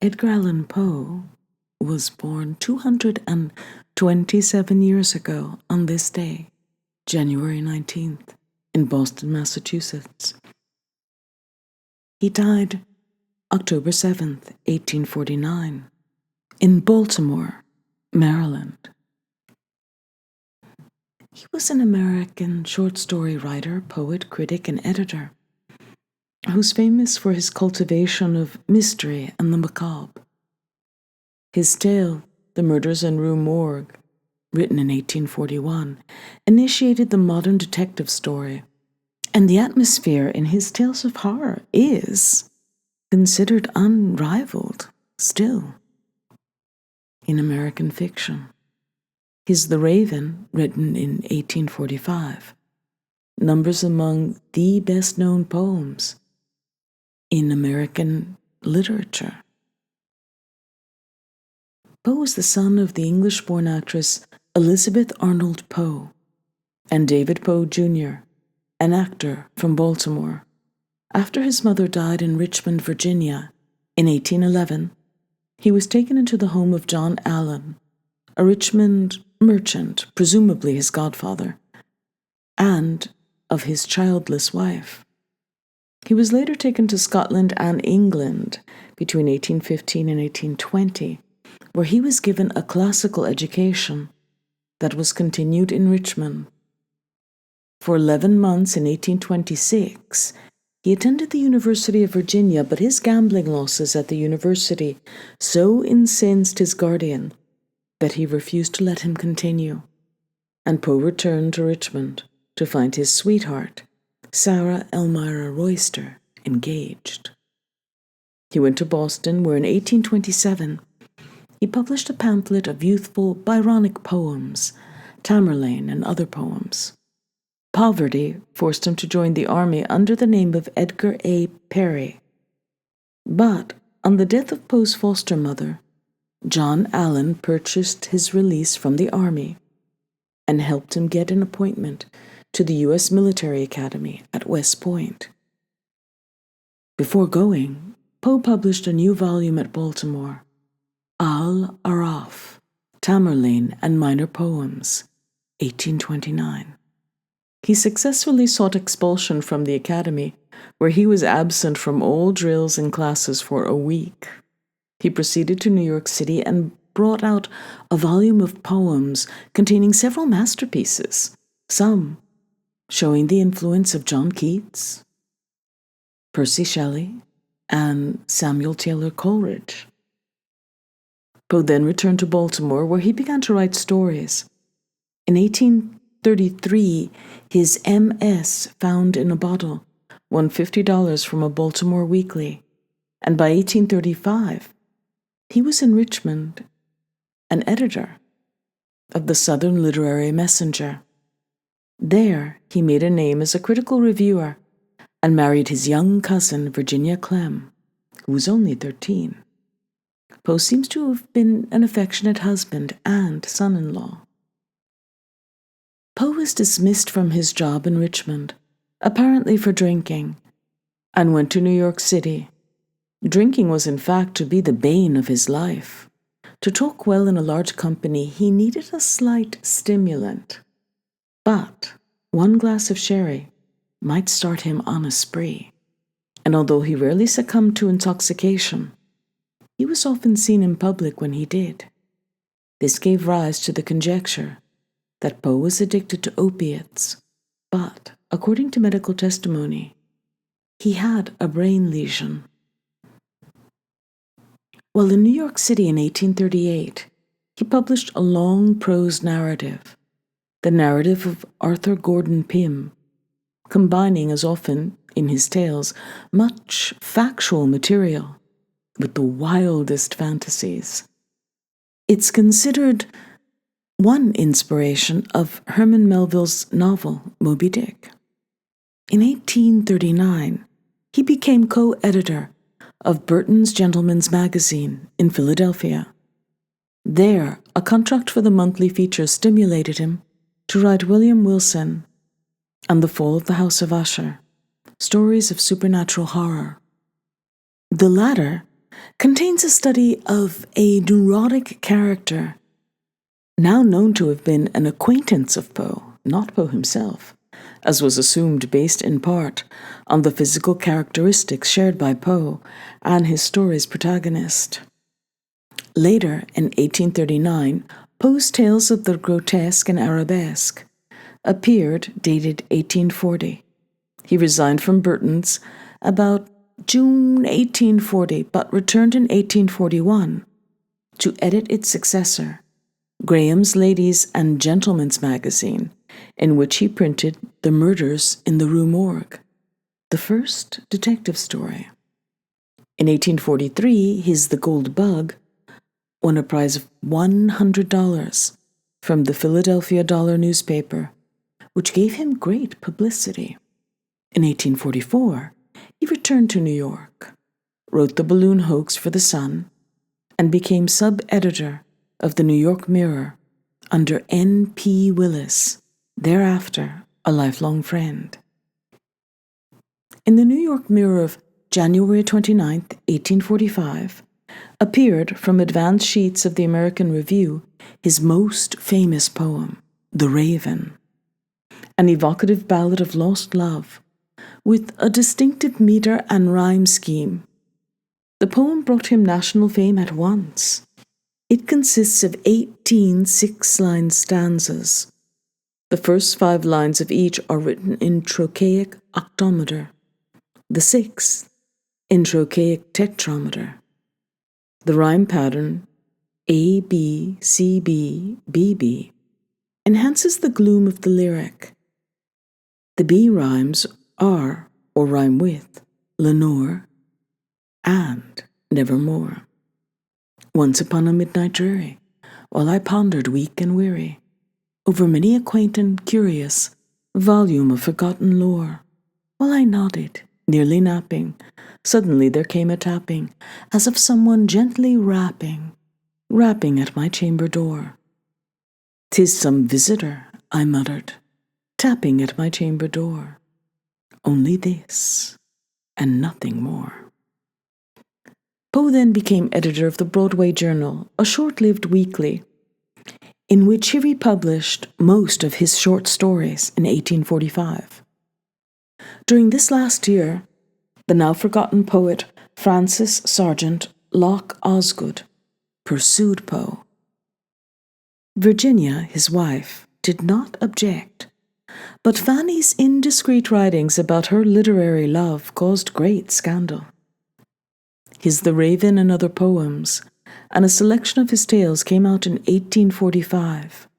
Edgar Allan Poe was born 227 years ago on this day, January 19th, in Boston, Massachusetts. He died October 7th, 1849, in Baltimore, Maryland. He was an American short story writer, poet, critic, and editor who's famous for his cultivation of mystery and the macabre. His tale, The Murders in Rue Morgue, written in 1841, initiated the modern detective story, and the atmosphere in his tales of horror is considered unrivaled still in American fiction. His The Raven, written in 1845, numbers among the best-known poems in American literature. Poe was the son of the English-born actress Elizabeth Arnold Poe and David Poe, Jr., an actor from Baltimore. After his mother died in Richmond, Virginia, in 1811, he was taken into the home of John Allan, a Richmond merchant, presumably his godfather, and of his childless wife. He was later taken to Scotland and England between 1815 and 1820, where he was given a classical education that was continued in Richmond. For 11 months in 1826, he attended the University of Virginia, but his gambling losses at the university so incensed his guardian that he refused to let him continue, and Poe returned to Richmond to find his sweetheart, Sarah Elmira Royster, engaged. He went to Boston, where in 1827 he published a pamphlet of youthful Byronic poems, Tamerlane and other poems. Poverty forced him to join the army under the name of Edgar A. Perry. But on the death of Poe's foster mother, John Allan purchased his release from the army and helped him get an appointment to the U.S. Military Academy at West Point. Before going, Poe published a new volume at Baltimore, Al-Araf, Tamerlane and Minor Poems, 1829. He successfully sought expulsion from the academy, where he was absent from all drills and classes for a week. He proceeded to New York City and brought out a volume of poems containing several masterpieces, some showing the influence of John Keats, Percy Shelley, and Samuel Taylor Coleridge. Poe then returned to Baltimore, where he began to write stories. In 1833, his MS Found in a Bottle won $50 from a Baltimore weekly, and by 1835, he was in Richmond, an editor of the Southern Literary Messenger. There, he made a name as a critical reviewer and married his young cousin, Virginia Clem, who was only 13. Poe seems to have been an affectionate husband and son-in-law. Poe was dismissed from his job in Richmond, apparently for drinking, and went to New York City. Drinking was in fact to be the bane of his life. To talk well in a large company, he needed a slight stimulant. But one glass of sherry might start him on a spree, and although he rarely succumbed to intoxication, he was often seen in public when he did. This gave rise to the conjecture that Poe was addicted to opiates, but, according to medical testimony, he had a brain lesion. While in New York City in 1838, he published a long prose narrative, the narrative of Arthur Gordon Pym, combining, as often in his tales, much factual material with the wildest fantasies. It's considered one inspiration of Herman Melville's novel, Moby Dick. In 1839, he became co-editor of Burton's Gentleman's Magazine in Philadelphia. There, a contract for the monthly feature stimulated him to write William Wilson and The Fall of the House of Usher, stories of supernatural horror. The latter contains a study of a neurotic character, now known to have been an acquaintance of Poe, not Poe himself, as was assumed based in part on the physical characteristics shared by Poe and his story's protagonist. Later, in 1839, Poe's Tales of the Grotesque and Arabesque appeared, dated 1840. He resigned from Burton's about June 1840, but returned in 1841 to edit its successor, Graham's Ladies and Gentlemen's Magazine, in which he printed The Murders in the Rue Morgue, the first detective story. In 1843, his The Gold Bug won a prize of $100 from the Philadelphia Dollar newspaper, which gave him great publicity. In 1844, he returned to New York, wrote The Balloon Hoax for the Sun, and became sub-editor of the New York Mirror under N.P. Willis, thereafter a lifelong friend. In the New York Mirror of January 29, 1845, appeared from advance sheets of the American Review his most famous poem, The Raven, an evocative ballad of lost love, with a distinctive meter and rhyme scheme. The poem brought him national fame at once. It consists of 18 six-line stanzas. The first 5 lines of each are written in trochaic octometer, the sixth in trochaic tetrameter. The rhyme pattern, A, B, C, B, B, B, enhances the gloom of the lyric. The B rhymes are, or rhyme with, Lenore and nevermore. Once upon a midnight dreary, while I pondered weak and weary over many a quaint and curious volume of forgotten lore, while I nodded, nearly napping, suddenly there came a tapping, as of someone gently rapping at my chamber door. "'Tis some visitor," I muttered, tapping at my chamber door. Only this, and nothing more. Poe then became editor of the Broadway Journal, a short-lived weekly, in which he republished most of his short stories in 1845. During this last year, the now-forgotten poet Francis Sargent Locke Osgood pursued Poe. Virginia, his wife, did not object, but Fanny's indiscreet writings about her literary love caused great scandal. His The Raven and Other Poems, and a selection of his tales came out in 1845,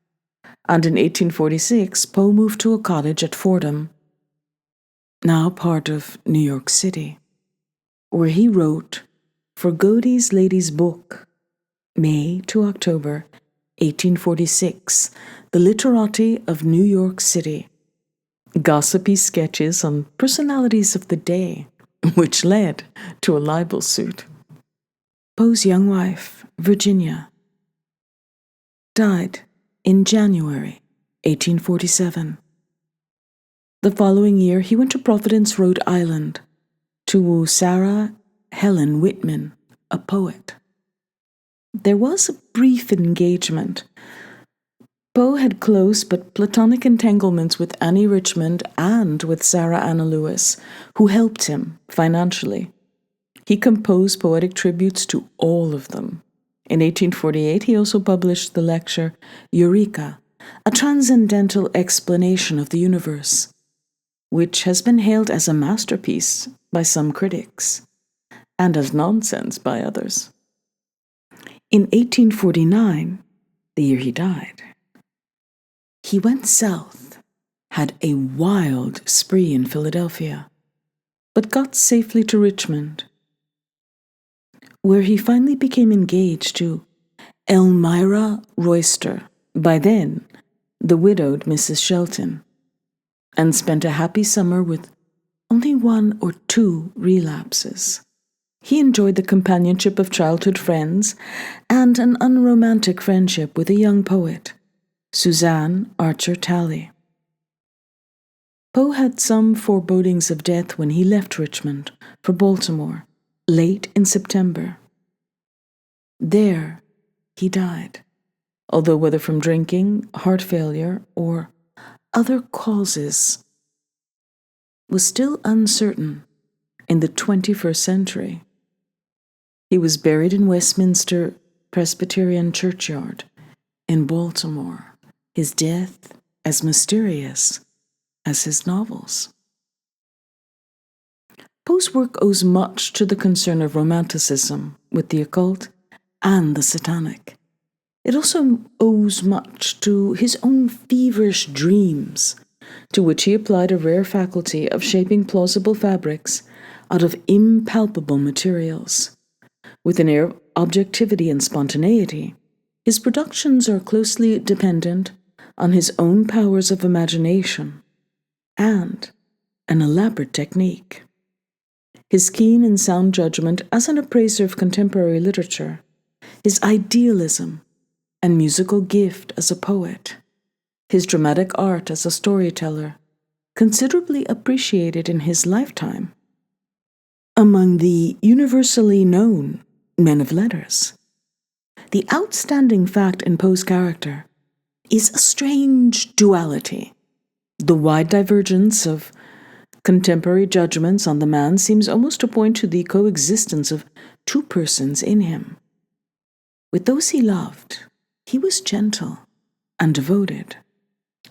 and in 1846 Poe moved to a cottage at Fordham, now part of New York City, where he wrote for Godey's Lady's Book, May to October 1846, the literati of New York City, gossipy sketches on personalities of the day, which led to a libel suit. Poe's young wife, Virginia, died in January 1847. The following year, he went to Providence, Rhode Island, to woo Sarah Helen Whitman, a poet. There was a brief engagement. Poe had close but platonic entanglements with Annie Richmond and with Sarah Anna Lewis, who helped him financially. He composed poetic tributes to all of them. In 1848, he also published the lecture Eureka, a transcendental explanation of the universe, which has been hailed as a masterpiece by some critics and as nonsense by others. In 1849, the year he died, he went south, had a wild spree in Philadelphia, but got safely to Richmond, where he finally became engaged to Elmira Royster, by then the widowed Mrs. Shelton, and spent a happy summer with only 1 or 2 relapses. He enjoyed the companionship of childhood friends and an unromantic friendship with a young poet, Suzanne Archer Talley. Poe had some forebodings of death when he left Richmond for Baltimore late in September There he died, although whether from drinking, heart failure, or other causes was still uncertain in the 21st century. He was buried in Westminster Presbyterian Churchyard in Baltimore, his death as mysterious as his novels. Poe's work owes much to the concern of Romanticism with the occult and the satanic. It also owes much to his own feverish dreams, to which he applied a rare faculty of shaping plausible fabrics out of impalpable materials. With an air of objectivity and spontaneity, his productions are closely dependent on his own powers of imagination and an elaborate technique. His keen and sound judgment as an appraiser of contemporary literature, his idealism and musical gift as a poet, his dramatic art as a storyteller, considerably appreciated in his lifetime among the universally known men of letters. The outstanding fact in Poe's character is a strange duality. The wide divergence of contemporary judgments on the man seems almost to point to the coexistence of two persons in him. With those he loved, he was gentle and devoted.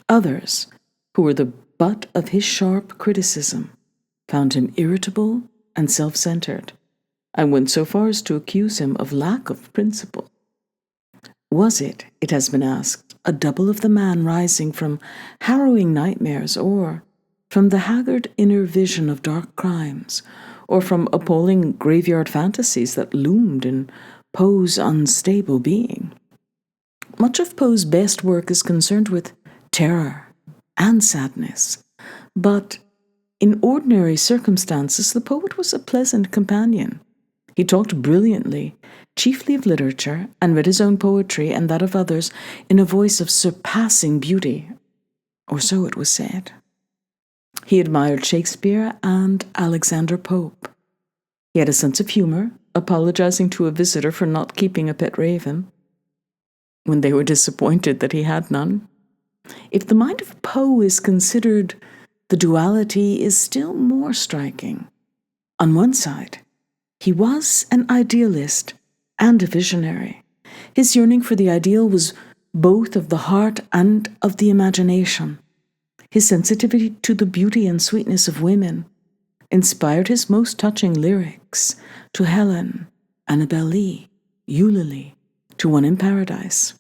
Others, who were the butt of his sharp criticism, found him irritable and self-centered, and went so far as to accuse him of lack of principle. Was it has been asked, a double of the man rising from harrowing nightmares, or from the haggard inner vision of dark crimes, or from appalling graveyard fantasies that loomed in Poe's unstable being? Much of Poe's best work is concerned with terror and sadness, but in ordinary circumstances the poet was a pleasant companion. He talked brilliantly, chiefly of literature, and read his own poetry and that of others in a voice of surpassing beauty, or so it was said. He admired Shakespeare and Alexander Pope. He had a sense of humor, apologizing to a visitor for not keeping a pet raven, when they were disappointed that he had none. If the mind of Poe is considered, the duality is still more striking. On one side, he was an idealist and a visionary. His yearning for the ideal was both of the heart and of the imagination. His sensitivity to the beauty and sweetness of women inspired his most touching lyrics to Helen, Annabel Lee, Eulalie, To One in Paradise,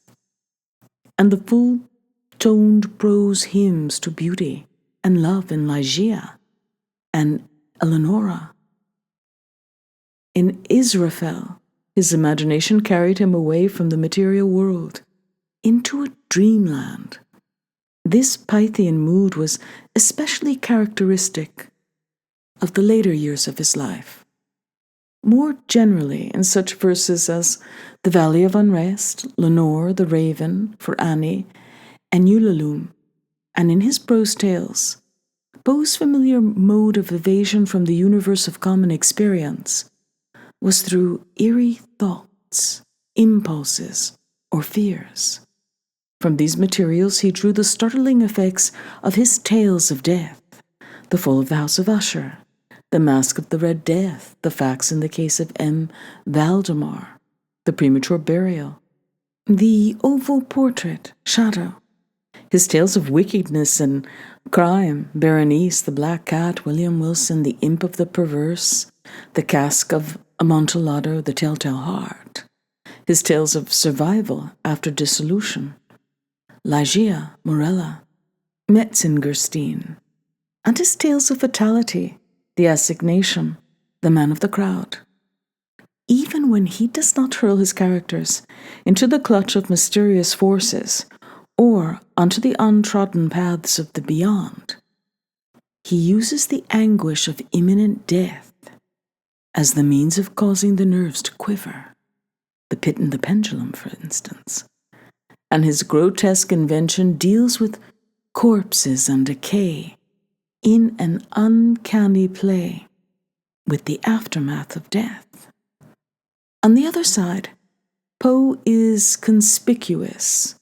and the full-toned prose hymns to beauty and love in Ligeia and Eleonora. In Israfel, his imagination carried him away from the material world into a dreamland. This Pythian mood was especially characteristic of the later years of his life. More generally, in such verses as The Valley of Unrest, Lenore, the Raven, for Annie, and Ulalume, and in his prose tales, Poe's familiar mode of evasion from the universe of common experience was through eerie thoughts, impulses, or fears. From these materials he drew the startling effects of his tales of death, The Fall of the House of Usher, The Mask of the Red Death, the facts in the case of M. Valdemar, the premature burial, the oval portrait, Shadow, his tales of wickedness and crime, Berenice, the Black Cat, William Wilson, the Imp of the Perverse, the Cask of Amontillado, the Telltale Heart, his tales of survival after dissolution, Ligeia, Morella, Metzengerstein, and his tales of fatality, The Assignation, The Man of the Crowd. Even when he does not hurl his characters into the clutch of mysterious forces or onto the untrodden paths of the beyond, he uses the anguish of imminent death as the means of causing the nerves to quiver, the pit and the pendulum, for instance. And his grotesque invention deals with corpses and decay in an uncanny play with the aftermath of death. On the other side, Poe is conspicuous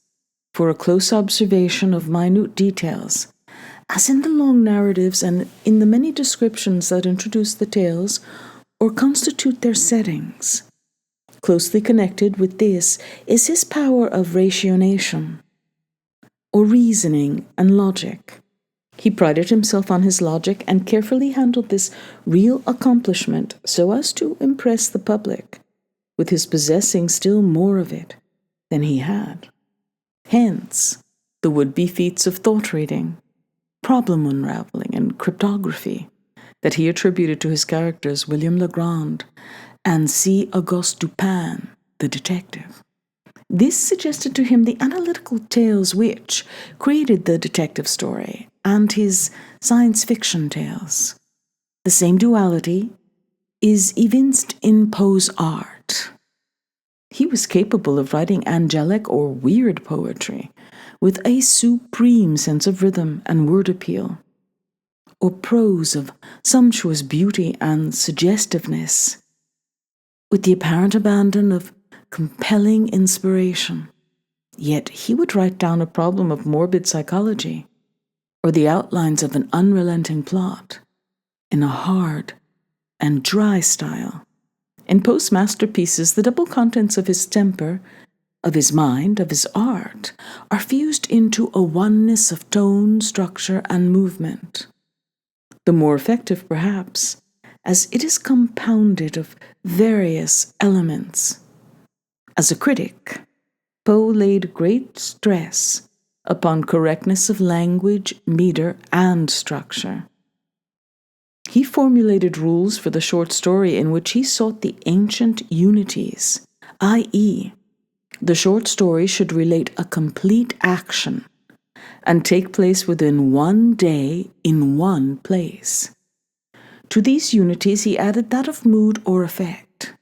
for a close observation of minute details, as in the long narratives and in the many descriptions that introduce the tales or constitute their settings. Closely connected with this is his power of ratiocination, or reasoning and logic. He prided himself on his logic and carefully handled this real accomplishment so as to impress the public, with his possessing still more of it than he had. Hence, the would-be feats of thought-reading, problem unraveling, and cryptography that he attributed to his characters William Legrand and C. Auguste Dupin, the detective. This suggested to him the analytical tales which created the detective story and his science fiction tales. The same duality is evinced in Poe's art. He was capable of writing angelic or weird poetry with a supreme sense of rhythm and word appeal, or prose of sumptuous beauty and suggestiveness, with the apparent abandon of compelling inspiration. Yet he would write down a problem of morbid psychology or the outlines of an unrelenting plot in a hard and dry style. In Poe's masterpieces, the double contents of his temper, of his mind, of his art, are fused into a oneness of tone, structure, and movement. The more effective, perhaps, as it is compounded of various elements. As a critic, Poe laid great stress upon correctness of language, meter, and structure. He formulated rules for the short story in which he sought the ancient unities, i.e., the short story should relate a complete action and take place within one day in one place. To these unities he added that of mood or effect.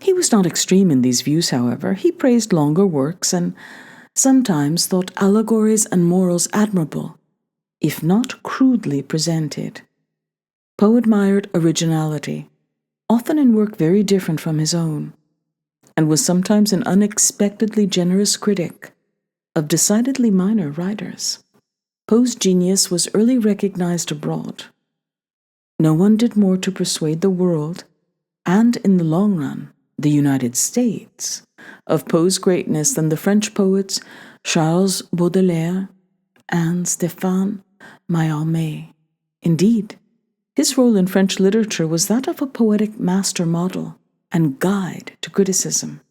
He was not extreme in these views, however. He praised longer works and sometimes thought allegories and morals admirable, if not crudely presented. Poe admired originality, often in work very different from his own, and was sometimes an unexpectedly generous critic of decidedly minor writers. Poe's genius was early recognized abroad. No one did more to persuade the world, and in the long run, the United States, of Poe's greatness than the French poets Charles Baudelaire and Stéphane Mallarmé. Indeed, his role in French literature was that of a poetic master model and guide to criticism.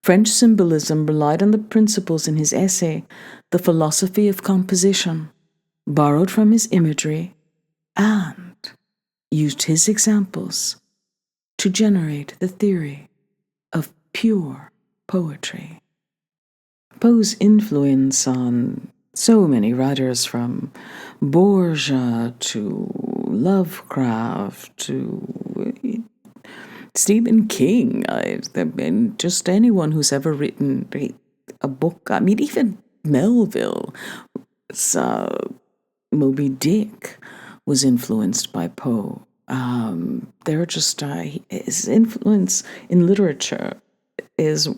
French symbolism relied on the principles in his essay, The Philosophy of Composition, borrowed from his imagery, and used his examples to generate the theory of pure poetry. Poe's influence on so many writers, from Borges to Lovecraft to Stephen King, and just anyone who's ever written a book. I mean, even Melville's Moby Dick was influenced by Poe. They're just his influence in literature is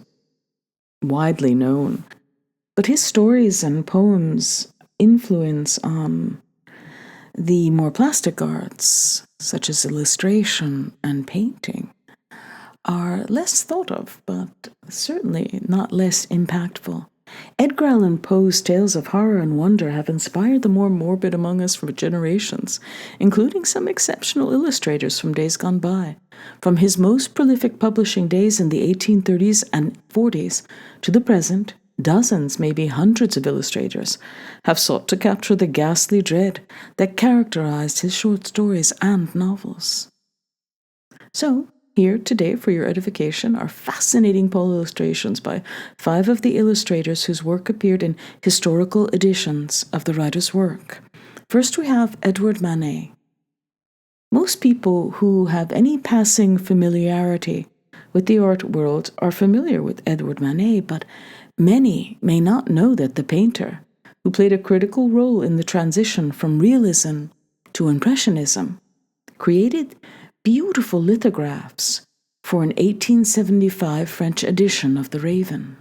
widely known, but his stories and poems' influence on the more plastic arts, such as illustration and painting, are less thought of, but certainly not less impactful. Edgar Allan Poe's tales of horror and wonder have inspired the more morbid among us for generations, including some exceptional illustrators from days gone by. From his most prolific publishing days in the 1830s and 40s to the present, dozens, maybe hundreds of illustrators have sought to capture the ghastly dread that characterized his short stories and novels. So, here today for your edification are fascinating Poe illustrations by 5 of the illustrators whose work appeared in historical editions of the writer's work. First we have Edward Manet. Most people who have any passing familiarity with the art world are familiar with Edward Manet, but many may not know that the painter, who played a critical role in the transition from realism to impressionism, created beautiful lithographs for an 1875 French edition of The Raven.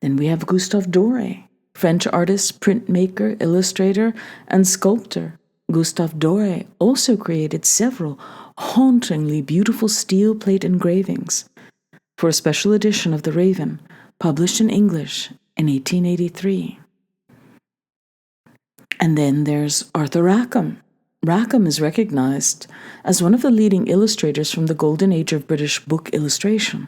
Then we have Gustave Doré, French artist, printmaker, illustrator, and sculptor. Gustave Doré also created several hauntingly beautiful steel plate engravings for a special edition of The Raven, published in English in 1883. And then there's Arthur Rackham. Rackham is recognized as one of the leading illustrators from the golden age of British book illustration.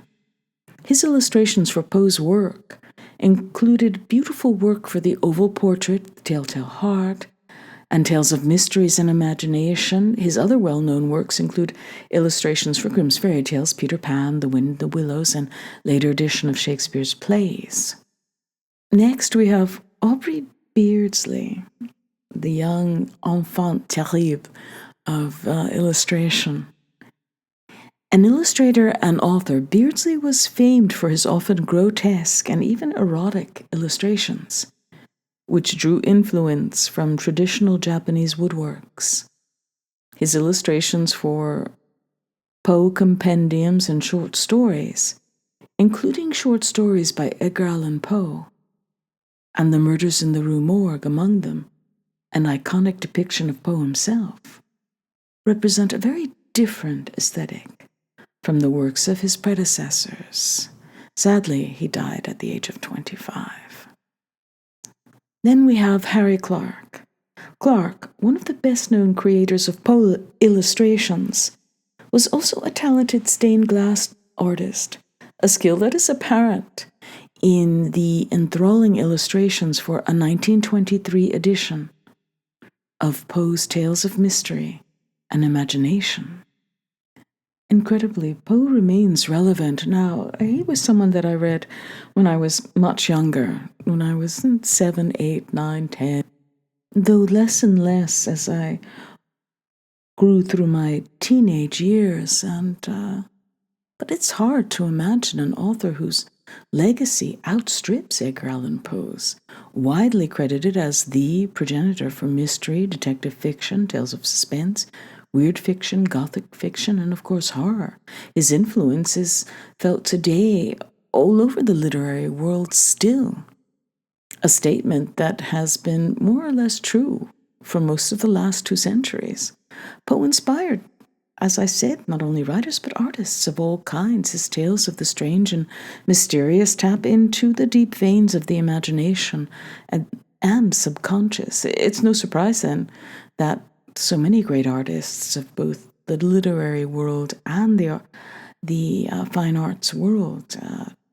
His illustrations for Poe's work included beautiful work for the oval portrait, The Telltale Heart, and Tales of Mysteries and Imagination. His other well-known works include illustrations for Grimm's Fairy Tales, Peter Pan, The Wind, the Willows, and later edition of Shakespeare's plays. Next, we have Aubrey Beardsley, the young enfant terrible of illustration. An illustrator and author, Beardsley was famed for his often grotesque and even erotic illustrations, which drew influence from traditional Japanese woodworks. His illustrations for Poe compendiums and short stories, including short stories by Edgar Allan Poe, and The Murders in the Rue Morgue among them, an iconic depiction of Poe himself, represent a very different aesthetic from the works of his predecessors. Sadly, he died at the age of 25. Then we have Harry Clarke. Clarke, one of the best-known creators of Poe illustrations, was also a talented stained glass artist, a skill that is apparent in the enthralling illustrations for a 1923 edition of Poe's Tales of Mystery and Imagination. Incredibly, Poe remains relevant now. He was someone that I read when I was much younger, when I was 7, 8, 9, 10, though less and less as I grew through my teenage years. But it's hard to imagine an author whose legacy outstrips Edgar Allan Poe's, widely credited as the progenitor for mystery, detective fiction, tales of suspense, weird fiction, gothic fiction, and of course horror. His influence is felt today all over the literary world still, a statement that has been more or less true for most of the last 2 centuries. Poe inspired, as I said, not only writers but artists of all kinds. His tales of the strange and mysterious tap into the deep veins of the imagination and subconscious. It's no surprise then that so many great artists of both the literary world and the fine arts world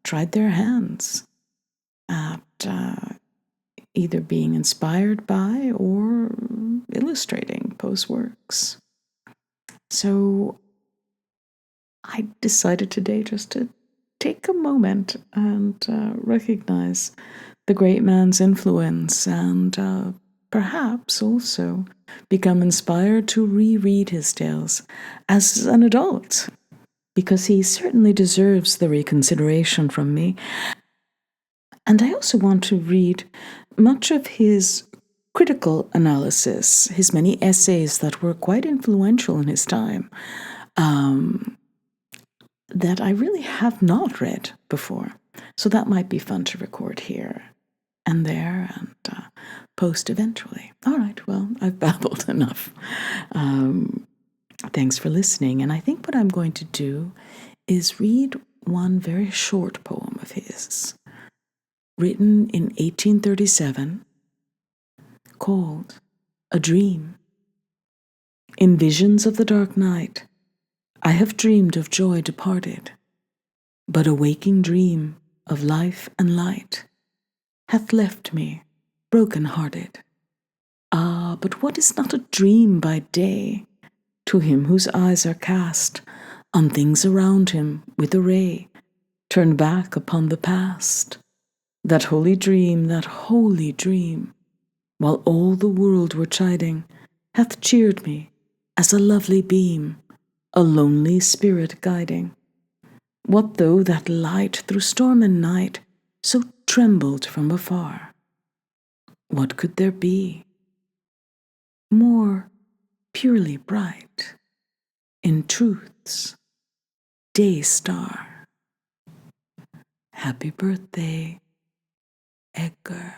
tried their hands at either being inspired by or illustrating Poe's works. So I decided today just to take a moment and recognize the great man's influence and perhaps also become inspired to reread his tales as an adult, because he certainly deserves the reconsideration from me. And I also want to read much of his critical analysis, his many essays that were quite influential in his time, that I really have not read before. So that might be fun to record here and there and post eventually. All right, well, I've babbled enough. Thanks for listening. And I think what I'm going to do is read one very short poem of his, written in 1837, called A Dream. In visions of the dark night, I have dreamed of joy departed, but a waking dream of life and light hath left me broken-hearted. Ah, but what is not a dream by day to him whose eyes are cast on things around him with a ray turned back upon the past? That holy dream, while all the world were chiding, hath cheered me as a lovely beam, a lonely spirit guiding. What though that light through storm and night so trembled from afar? What could there be more purely bright in truth's day star. Happy birthday, Edgar.